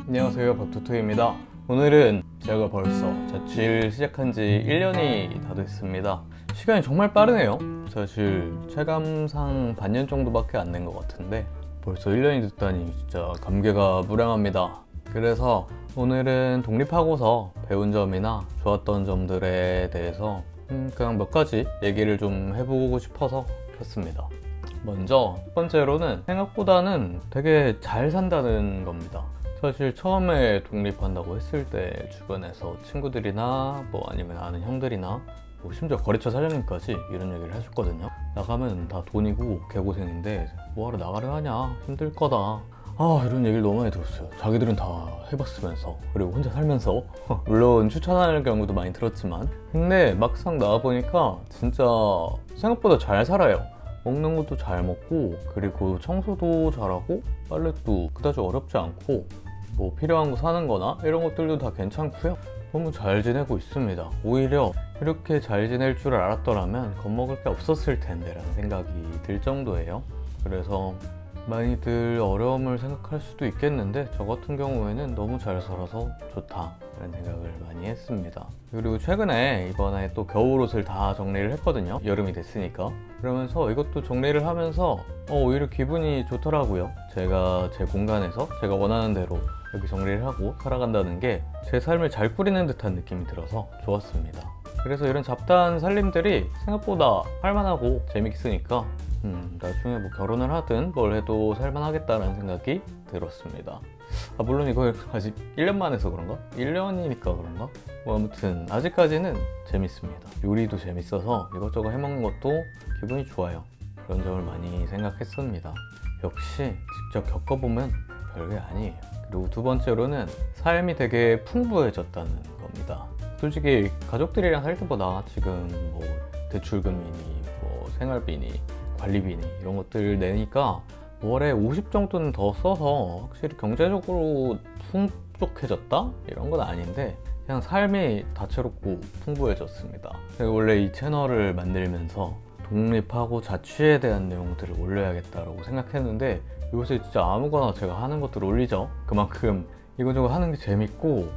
안녕하세요, 박투투입니다. 오늘은 제가 벌써 자취를 시작한 지 1년이 다 됐습니다. 시간이 정말 빠르네요. 사실 체감상 반년 정도밖에 안 된 것 같은데 벌써 1년이 됐다니 진짜 감개가 무량합니다. 그래서 오늘은 독립하고서 배운 점이나 좋았던 점들에 대해서 그냥 몇 가지 얘기를 좀 해보고 싶어서 켰습니다. 먼저 첫 번째로는 생각보다는 되게 잘 산다는 겁니다. 사실 처음에 독립한다고 했을 때 주변에서 친구들이나 뭐 아니면 아는 형들이나 뭐 심지어 거래처 사장님까지 이런 얘기를 하셨거든요. 나가면 다 돈이고 개고생인데 뭐하러 나가려 하냐, 힘들 거다, 이런 얘기를 너무 많이 들었어요. 자기들은 다 해봤으면서, 그리고 혼자 살면서. 물론 추천하는 경우도 많이 들었지만, 근데 막상 나와보니까 진짜 생각보다 잘 살아요. 먹는 것도 잘 먹고, 그리고 청소도 잘하고, 빨래도 그다지 어렵지 않고, 뭐 필요한 거 사는 거나 이런 것들도 다 괜찮고요. 너무 잘 지내고 있습니다. 오히려 이렇게 잘 지낼 줄 알았더라면 겁먹을 게 없었을 텐데 라는 생각이 들 정도예요. 그래서 많이들 어려움을 생각할 수도 있겠는데 저 같은 경우에는 너무 잘 살아서 좋다 라는 생각을 많이 했습니다. 그리고 최근에 이번에 또 겨울옷을 다 정리를 했거든요. 여름이 됐으니까. 그러면서 이것도 정리를 하면서 오히려 기분이 좋더라고요. 제가 제 공간에서 제가 원하는 대로 이렇게 정리를 하고 살아간다는 게 제 삶을 잘 꾸리는 듯한 느낌이 들어서 좋았습니다. 그래서 이런 잡다한 살림들이 생각보다 할만하고 재밌으니까 나중에 뭐 결혼을 하든 뭘 해도 살만하겠다라는 생각이 들었습니다. 물론 이걸 아직 1년만 해서 그런가? 1년이니까 그런가? 뭐 아무튼 아직까지는 재밌습니다. 요리도 재밌어서 이것저것 해먹는 것도 기분이 좋아요. 그런 점을 많이 생각했습니다. 역시 직접 겪어보면 별게 아니에요. 그리고 두 번째로는 삶이 되게 풍부해졌다는 겁니다. 솔직히 가족들이랑 살 때보다 지금 뭐 대출금이니 뭐 생활비니 관리비니 이런 것들 내니까 월에 50 정도는 더 써서 확실히 경제적으로 풍족해졌다? 이런 건 아닌데 그냥 삶이 다채롭고 풍부해졌습니다. 제가 원래 이 채널을 만들면서 독립하고 자취에 대한 내용들을 올려야겠다라고 생각했는데 요새 진짜 아무거나 제가 하는 것들을 올리죠. 그만큼 이거저거 하는 게 재밌고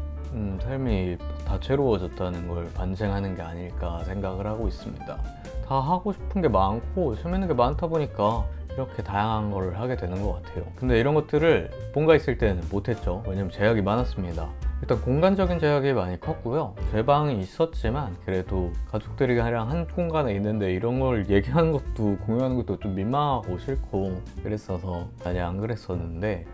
삶이 다채로워졌다는 걸 반증하는 게 아닐까 생각을 하고 있습니다. 다 하고 싶은 게 많고 재밌는 게 많다 보니까 이렇게 다양한 걸 하게 되는 것 같아요. 근데 이런 것들을 본가 있을 때는 못했죠. 왜냐면 제약이 많았습니다. 일단 공간적인 제약이 많이 컸고요. 제 방이 있었지만 그래도 가족들이랑 한 공간에 있는데 이런 걸 얘기하는 것도 공유하는 것도 좀 민망하고 싫고 그랬어서 많이 안 그랬었는데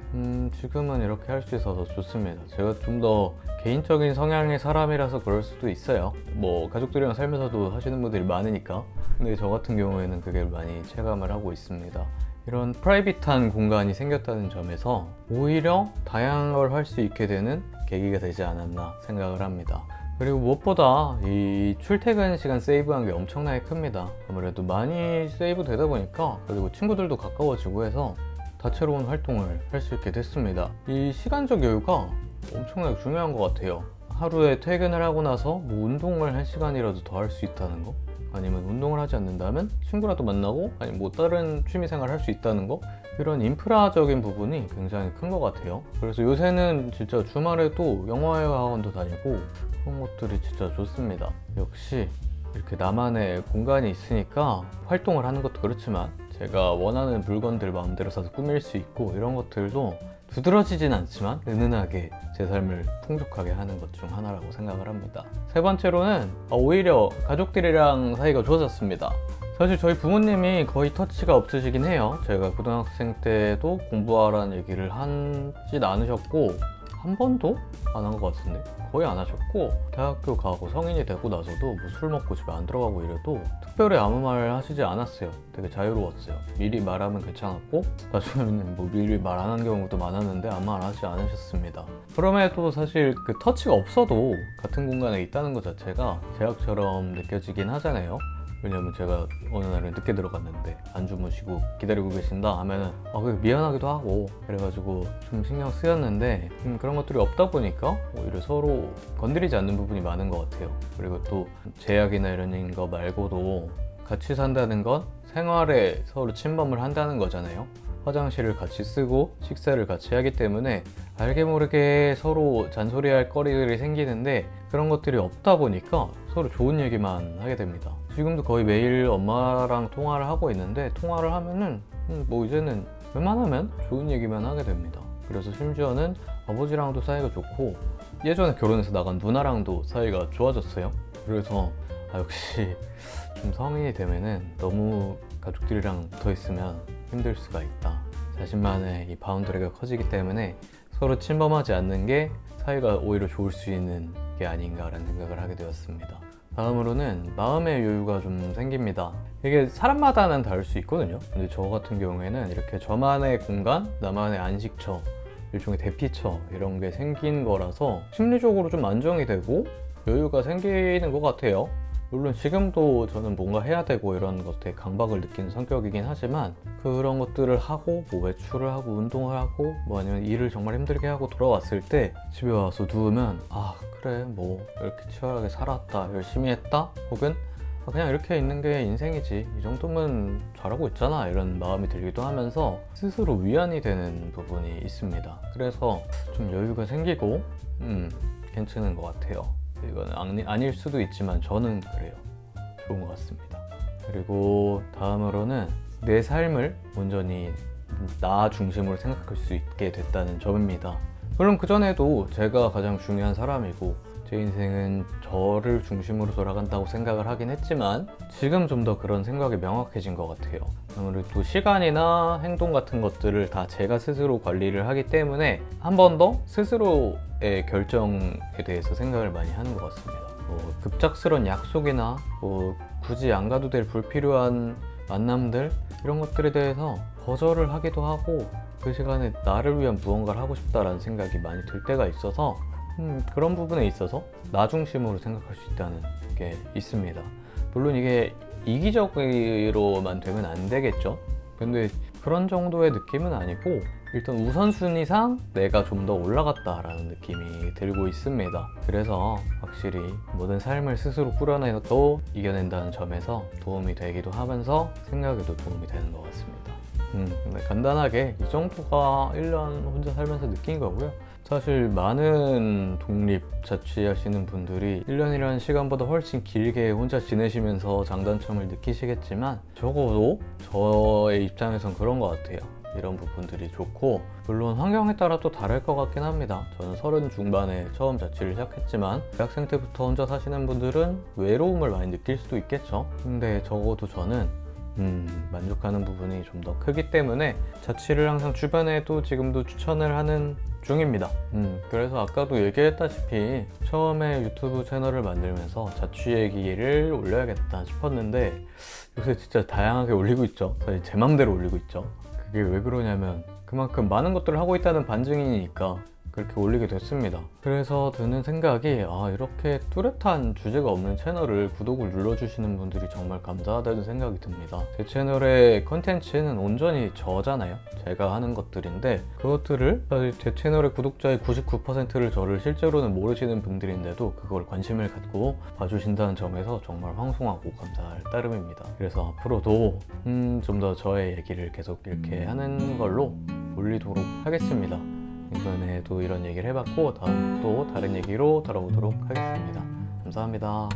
지금은 이렇게 할 수 있어서 좋습니다. 제가 좀 더 개인적인 성향의 사람이라서 그럴 수도 있어요. 뭐 가족들이랑 살면서도 하시는 분들이 많으니까. 근데 저 같은 경우에는 그게 많이 체감을 하고 있습니다. 이런 프라이빗한 공간이 생겼다는 점에서 오히려 다양한 걸 할 수 있게 되는 계기가 되지 않았나 생각을 합니다. 그리고 무엇보다 이 출퇴근 시간 세이브한 게 엄청나게 큽니다. 아무래도 많이 세이브 되다 보니까 그리고 친구들도 가까워지고 해서 다채로운 활동을 할 수 있게 됐습니다. 이 시간적 여유가 엄청나게 중요한 것 같아요. 하루에 퇴근을 하고 나서 뭐 운동을 1시간이라도 더 할 수 있다는 거, 아니면 운동을 하지 않는다면 친구라도 만나고 아니면 뭐 다른 취미생활 할 수 있다는 거, 이런 인프라적인 부분이 굉장히 큰 것 같아요. 그래서 요새는 진짜 주말에도 영화학원도 다니고 그런 것들이 진짜 좋습니다. 역시 이렇게 나만의 공간이 있으니까 활동을 하는 것도 그렇지만 제가 원하는 물건들 마음대로 사서 꾸밀 수 있고 이런 것들도 두드러지진 않지만 은은하게 제 삶을 풍족하게 하는 것 중 하나라고 생각을 합니다. 세 번째로는 오히려 가족들이랑 사이가 좋아졌습니다. 사실 저희 부모님이 거의 터치가 없으시긴 해요. 제가 고등학생 때도 공부하라는 얘기를 하진 않으셨고 한 번도 안 한 것 같은데 거의 안 하셨고, 대학교 가고 성인이 되고 나서도 뭐 술 먹고 집에 안 들어가고 이래도 특별히 아무 말 하시지 않았어요. 되게 자유로웠어요. 미리 말하면 괜찮았고 나중에는 뭐 미리 말 안 한 경우도 많았는데 아무 말 하지 않으셨습니다. 그럼에도 사실 그 터치가 없어도 같은 공간에 있다는 것 자체가 제약처럼 느껴지긴 하잖아요. 왜냐면 제가 어느 날은 늦게 들어갔는데 안 주무시고 기다리고 계신다 하면은 그게 미안하기도 하고 그래가지고 좀 신경 쓰였는데 그런 것들이 없다 보니까 오히려 서로 건드리지 않는 부분이 많은 것 같아요. 그리고 또 제약이나 이런 거 말고도 같이 산다는 건 생활에 서로 침범을 한다는 거잖아요. 화장실을 같이 쓰고 식사를 같이 하기 때문에 알게 모르게 서로 잔소리할 거리들이 생기는데 그런 것들이 없다 보니까 서로 좋은 얘기만 하게 됩니다. 지금도 거의 매일 엄마랑 통화를 하고 있는데 통화를 하면은 뭐 이제는 웬만하면 좋은 얘기만 하게 됩니다. 그래서 심지어는 아버지랑도 사이가 좋고 예전에 결혼해서 나간 누나랑도 사이가 좋아졌어요. 그래서 역시 좀 성인이 되면은 너무 가족들이랑 붙어 있으면 힘들 수가 있다. 자신만의 이 바운더리가 커지기 때문에 서로 침범하지 않는 게 사이가 오히려 좋을 수 있는 게 아닌가라는 생각을 하게 되었습니다. 다음으로는 마음의 여유가 좀 생깁니다. 이게 사람마다는 다를 수 있거든요. 근데 저 같은 경우에는 이렇게 저만의 공간, 나만의 안식처, 일종의 대피처 이런 게 생긴 거라서 심리적으로 좀 안정이 되고 여유가 생기는 것 같아요. 물론 지금도 저는 뭔가 해야 되고 이런 것에 강박을 느끼는 성격이긴 하지만 그런 것들을 하고 뭐 외출을 하고 운동을 하고 뭐 아니면 일을 정말 힘들게 하고 돌아왔을 때 집에 와서 누우면 그래 뭐 이렇게 치열하게 살았다 열심히 했다 혹은 그냥 이렇게 있는 게 인생이지 이 정도면 잘하고 있잖아 이런 마음이 들기도 하면서 스스로 위안이 되는 부분이 있습니다. 그래서 좀 여유가 생기고 괜찮은 것 같아요. 이건 아닐 수도 있지만 저는 그래요. 좋은 것 같습니다. 그리고 다음으로는 내 삶을 온전히 나 중심으로 생각할 수 있게 됐다는 점입니다. 물론 그전에도 제가 가장 중요한 사람이고 제 인생은 저를 중심으로 돌아간다고 생각을 하긴 했지만 지금 좀 더 그런 생각이 명확해진 것 같아요. 아무래도 시간이나 행동 같은 것들을 다 제가 스스로 관리를 하기 때문에 한 번 더 스스로의 결정에 대해서 생각을 많이 하는 것 같습니다. 급작스러운 약속이나 굳이 안 가도 될 불필요한 만남들 이런 것들에 대해서 거절을 하기도 하고 그 시간에 나를 위한 무언가를 하고 싶다라는 생각이 많이 들 때가 있어서 그런 부분에 있어서 나 중심으로 생각할 수 있다는 게 있습니다. 물론 이게 이기적으로만 되면 안 되겠죠. 근데 그런 정도의 느낌은 아니고 일단 우선순위상 내가 좀 더 올라갔다라는 느낌이 들고 있습니다. 그래서 확실히 모든 삶을 스스로 꾸려내도 이겨낸다는 점에서 도움이 되기도 하면서 생각에도 도움이 되는 것 같습니다. 근데 간단하게 이 정도가 1년 혼자 살면서 느낀 거고요. 사실 많은 독립 자취하시는 분들이 1년이라는 시간보다 훨씬 길게 혼자 지내시면서 장단점을 느끼시겠지만 적어도 저의 입장에선 그런 것 같아요. 이런 부분들이 좋고 물론 환경에 따라 또 다를 것 같긴 합니다. 저는 30 중반에 처음 자취를 시작했지만 대학생 때부터 혼자 사시는 분들은 외로움을 많이 느낄 수도 있겠죠. 근데 적어도 저는 만족하는 부분이 좀 더 크기 때문에 자취를 항상 주변에도 지금도 추천을 하는 중입니다. 그래서 아까도 얘기했다시피 처음에 유튜브 채널을 만들면서 자취 얘기를 올려야겠다 싶었는데 요새 진짜 다양하게 올리고 있죠. 사실 제 맘대로 올리고 있죠. 그게 왜 그러냐면 그만큼 많은 것들을 하고 있다는 반증이니까 그렇게 올리게 됐습니다. 그래서 드는 생각이 이렇게 뚜렷한 주제가 없는 채널을 구독을 눌러주시는 분들이 정말 감사하다는 생각이 듭니다. 제 채널의 컨텐츠는 온전히 저잖아요. 제가 하는 것들인데 그것들을 사실 제 채널의 구독자의 99%를 저를 실제로는 모르시는 분들인데도 그걸 관심을 갖고 봐주신다는 점에서 정말 황송하고 감사할 따름입니다. 그래서 앞으로도 좀 더 저의 얘기를 계속 이렇게 하는 걸로 올리도록 하겠습니다. 이번에도 이런 얘기를 해봤고 다음 또 다른 얘기로 돌아오도록 하겠습니다. 감사합니다.